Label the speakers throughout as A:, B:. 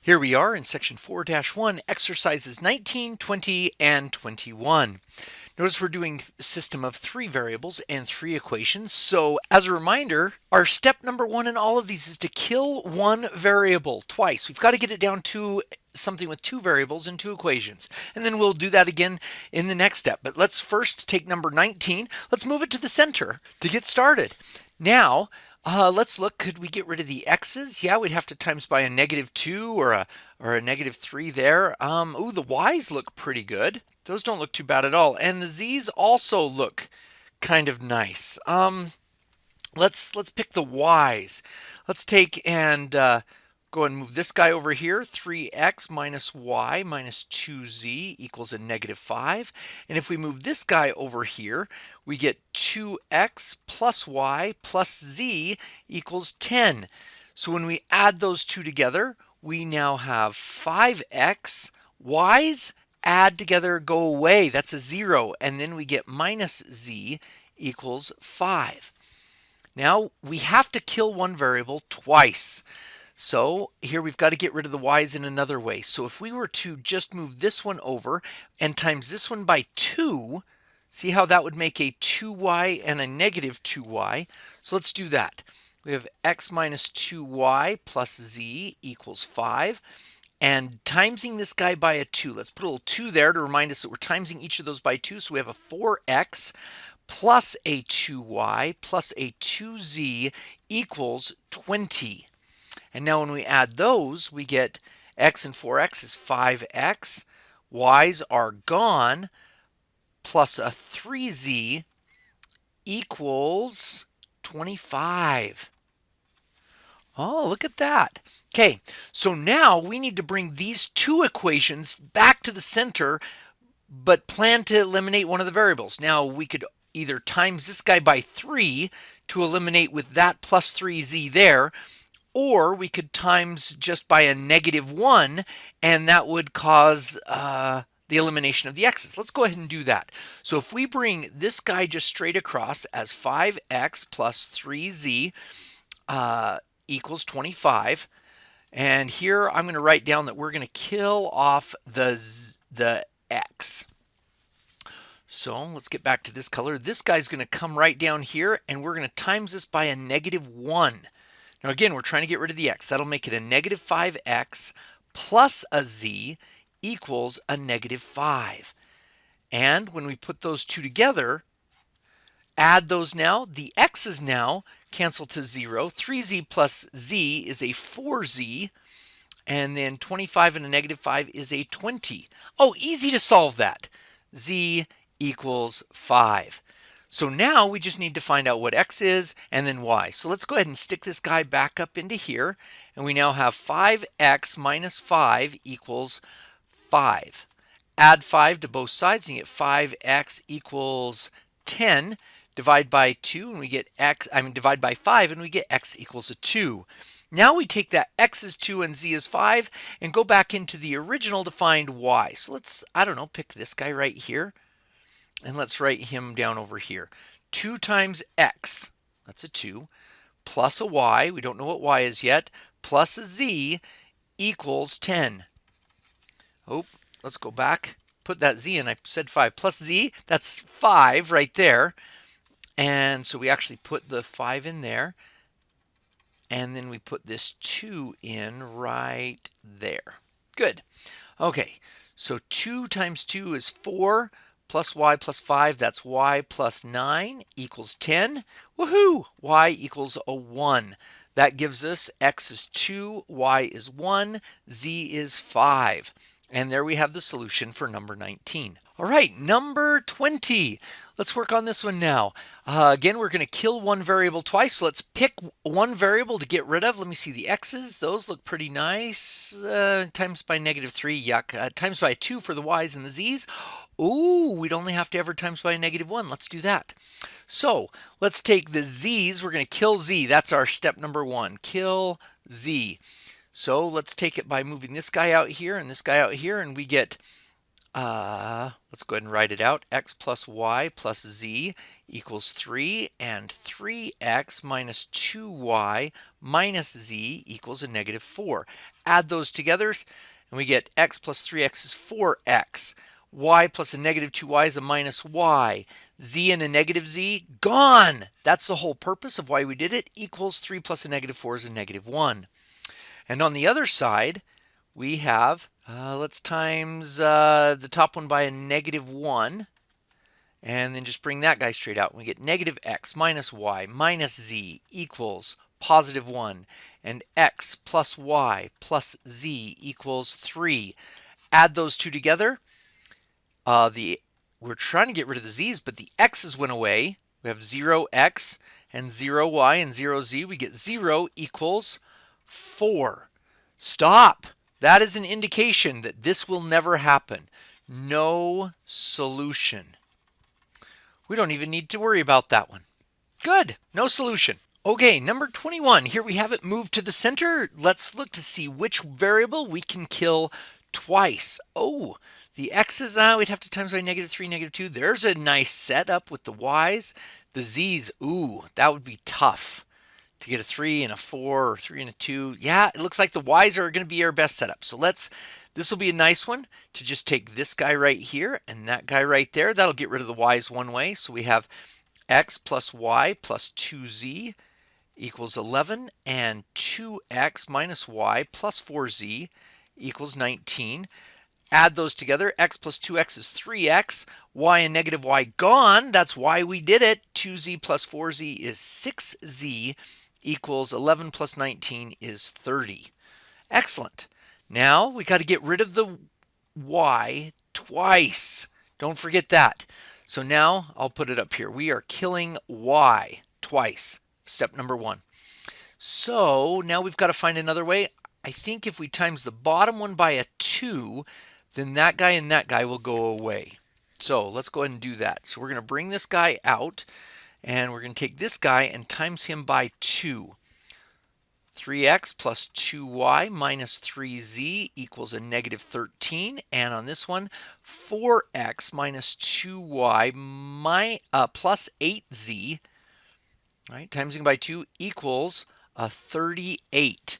A: Here we are in section 4-1, exercises 19, 20, and 21. Notice we're doing a system of 3 variables and 3 equations. So as a reminder, our step number 1 in all of these is to kill one variable twice. We've got to get it down to something with 2 variables and 2 equations. And then we'll do that again in the next step. But let's first take number 19. Let's move it to the center to get started. Now, let's look, could we get rid of the x's? Yeah, we'd have to times by a -2 or a -3 there. Ooh, the y's look pretty good. Those don't look too bad at all. And the z's also look kind of nice. Let's pick the y's. Let's take and go and move this guy over here. 3x minus y minus 2z equals a -5. And if we move this guy over here, we get 2x plus y plus z equals 10. So when we add those two together, we now have 5x. Y's add together, go away. That's a 0. And then we get minus z equals 5. Now we have to kill one variable twice. So here we've got to get rid of the y's in another way. So if we were to just move this one over and times this one by 2, see how that would make a 2y and a -2y. So let's do that. We have x minus 2y plus z equals 5. And timesing this guy by a 2. Let's put a little 2 there to remind us that we're timesing each of those by 2. So we have a 4x plus a 2y plus a 2z equals 20. And now when we add those, we get x and 4x is 5x. Y's are gone. Plus a 3z equals 25. Oh, look at that. Okay, so now we need to bring these two equations back to the center, but plan to eliminate one of the variables. Now we could either times this guy by 3 to eliminate with that plus 3z there, or we could times just by a -1, and that would cause the elimination of the x's. Let's go ahead and do that. So if we bring this guy just straight across as 5x plus 3z equals 25, and here I'm going to write down that we're going to kill off the x. So let's get back to this color. This guy's going to come right down here, and we're going to times this by a -1. Now again, we're trying to get rid of the x. That'll make it a -5x plus a z equals a -5. And when we put those two together, add those now, the x's now cancel to 0. 3z plus z is a 4z. And then 25 and a -5 is a 20. Oh, easy to solve that. Z equals 5. So now we just need to find out what x is and then y. So let's go ahead and stick this guy back up into here. And we now have 5x minus 5 equals 5. Add 5 to both sides and you get 5x equals 10. Divide by 2 and we get divide by 5 and we get x equals a 2. Now we take that x is 2 and z is 5 and go back into the original to find y. So let's, I don't know, pick this guy right here. And let's write him down over here. 2 times x, that's a 2, plus a y, we don't know what y is yet, plus a z equals 10. Oh, let's go back. Put that z in. I said 5 plus z, that's 5 right there. And so we actually put the 5 in there. And then we put this 2 in right there. Good. Okay, so 2 times 2 is 4. Plus y plus 5, that's y plus 9 equals 10. Woohoo! Y equals a 1. That gives us x is 2, y is 1, z is 5. And there we have the solution for number 19. All right, number 20. Let's work on this one now. Again, we're going to kill one variable twice. So let's pick one variable to get rid of. Let me see the x's. Those look pretty nice. Times by -3, yuck. Times by 2 for the y's and the z's. Ooh, we'd only have to ever times by a -1. Let's do that. So let's take the z's. We're going to kill z. That's our step number 1. Kill z. So let's take it by moving this guy out here and this guy out here, and we get, let's go ahead and write it out. X plus y plus z equals 3, and 3x minus 2y minus z equals a -4. Add those together, and we get x plus 3x is 4x. Y plus a negative 2y is a minus y. Z and a negative z, gone. That's the whole purpose of why we did it. Equals 3 plus a negative 4 is a negative 1. And on the other side, we have, let's times the top one by a negative 1. And then just bring that guy straight out. We get negative x minus y minus z equals positive 1. And x plus y plus z equals 3. Add those two together. We're trying to get rid of the z's, but the x's went away. We have 0x and 0y and 0z. We get 0 equals 4. Stop. That is an indication that this will never happen. No solution. We don't even need to worry about that one. Good. No solution. Okay, number 21. Here we have it moved to the center. Let's look to see which variable we can kill twice. Oh, the x's, we'd have to times by negative 3, negative 2. There's a nice setup with the y's. The z's, ooh, that would be tough to get a 3 and a 4 or 3 and a 2. Yeah, it looks like the y's are going to be our best setup. So this will be a nice one to just take this guy right here and that guy right there. That'll get rid of the y's one way. So we have x plus y plus 2z equals 11, and 2x minus y plus 4z equals 19. Add those together. X plus 2x is 3x. Y and negative y gone. That's why we did it. 2z plus 4z is 6z equals 11 plus 19 is 30. Excellent. Now we got to get rid of the y twice. Don't forget that. So now I'll put it up here. We are killing y twice. Step number 1. So now we've got to find another way. I think if we times the bottom one by a 2, then that guy and that guy will go away. So let's go ahead and do that. So we're going to bring this guy out, and we're going to take this guy and times him by 2. 3x plus 2y minus 3z equals a negative 13. And on this one, 4x minus 2y plus 8z, right, timesing by 2 equals a 38.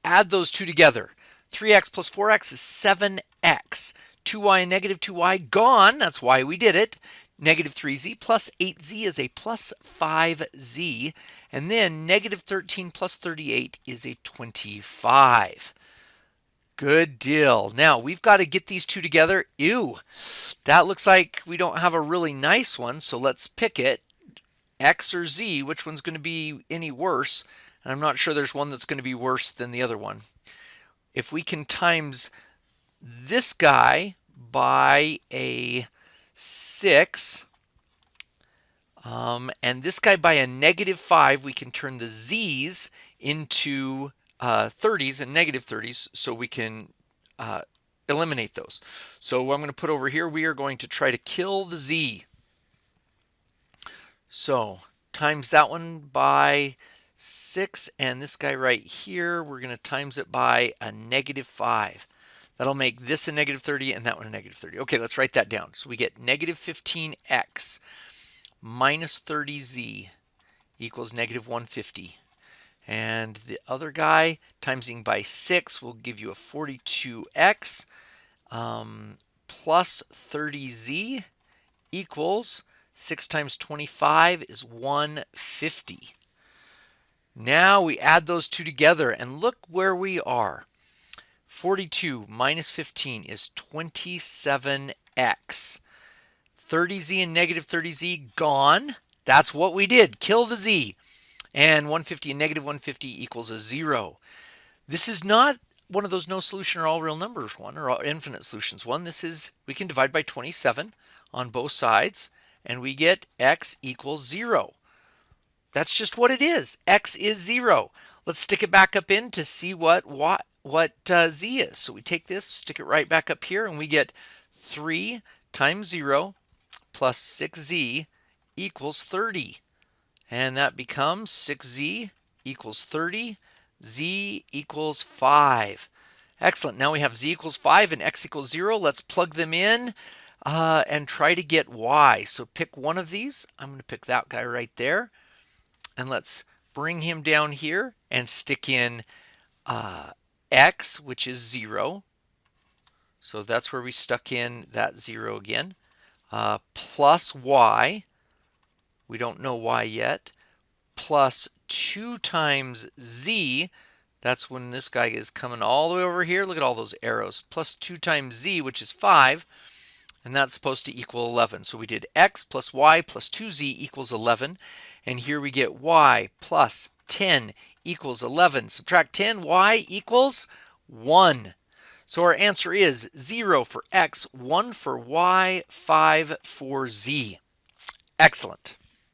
A: Add those two together. 3x plus 4x is 7x. 2y and negative 2y gone. That's why we did it. Negative 3z plus 8z is a plus 5z. And then negative 13 plus 38 is a 25. Good deal. Now we've got to get these two together. Ew, that looks like we don't have a really nice one. So let's pick it. X or Z, which one's going to be any worse? And I'm not sure there's one that's going to be worse than the other one. If we can times this guy by a 6 and this guy by a negative 5, we can turn the z's into 30s and negative 30s, so we can eliminate those. So what I'm going to put over here, we are going to try to kill the z. So times that one by 6, and this guy right here, we're going to times it by a negative 5. That'll make this a negative 30 and that one a negative 30. Okay, let's write that down. So we get negative 15x minus 30z equals negative 150. And the other guy, timesing by 6, will give you a 42x plus 30z equals 6 times 25 is 150. Now we add those two together and look where we are. 42 minus 15 is 27x. 30z and negative 30z gone. That's what we did. Kill the z. And 150 and negative 150 equals a 0. This is not one of those no solution or all real numbers one or all infinite solutions one. This is, we can divide by 27 on both sides and we get x equals 0. That's just what it is. X is 0. Let's stick it back up in to see what z is. So we take this, stick it right back up here, and we get 3 times 0 plus 6z equals 30. And that becomes 6z equals 30, z equals 5. Excellent. Now we have z equals 5 and x equals 0. Let's plug them in and try to get y. So pick one of these. I'm going to pick that guy right there. And let's bring him down here and stick in x, which is 0. So that's where we stuck in that 0 again. Plus y, we don't know y yet, plus 2 times z, that's when this guy is coming all the way over here. Look at all those arrows. Plus 2 times z, which is 5, and that's supposed to equal 11. So we did x plus y plus 2z equals 11, and here we get y plus 10 equals 11. Subtract 10, y equals 1. So our answer is 0 for x, 1 for y, 5 for z. Excellent.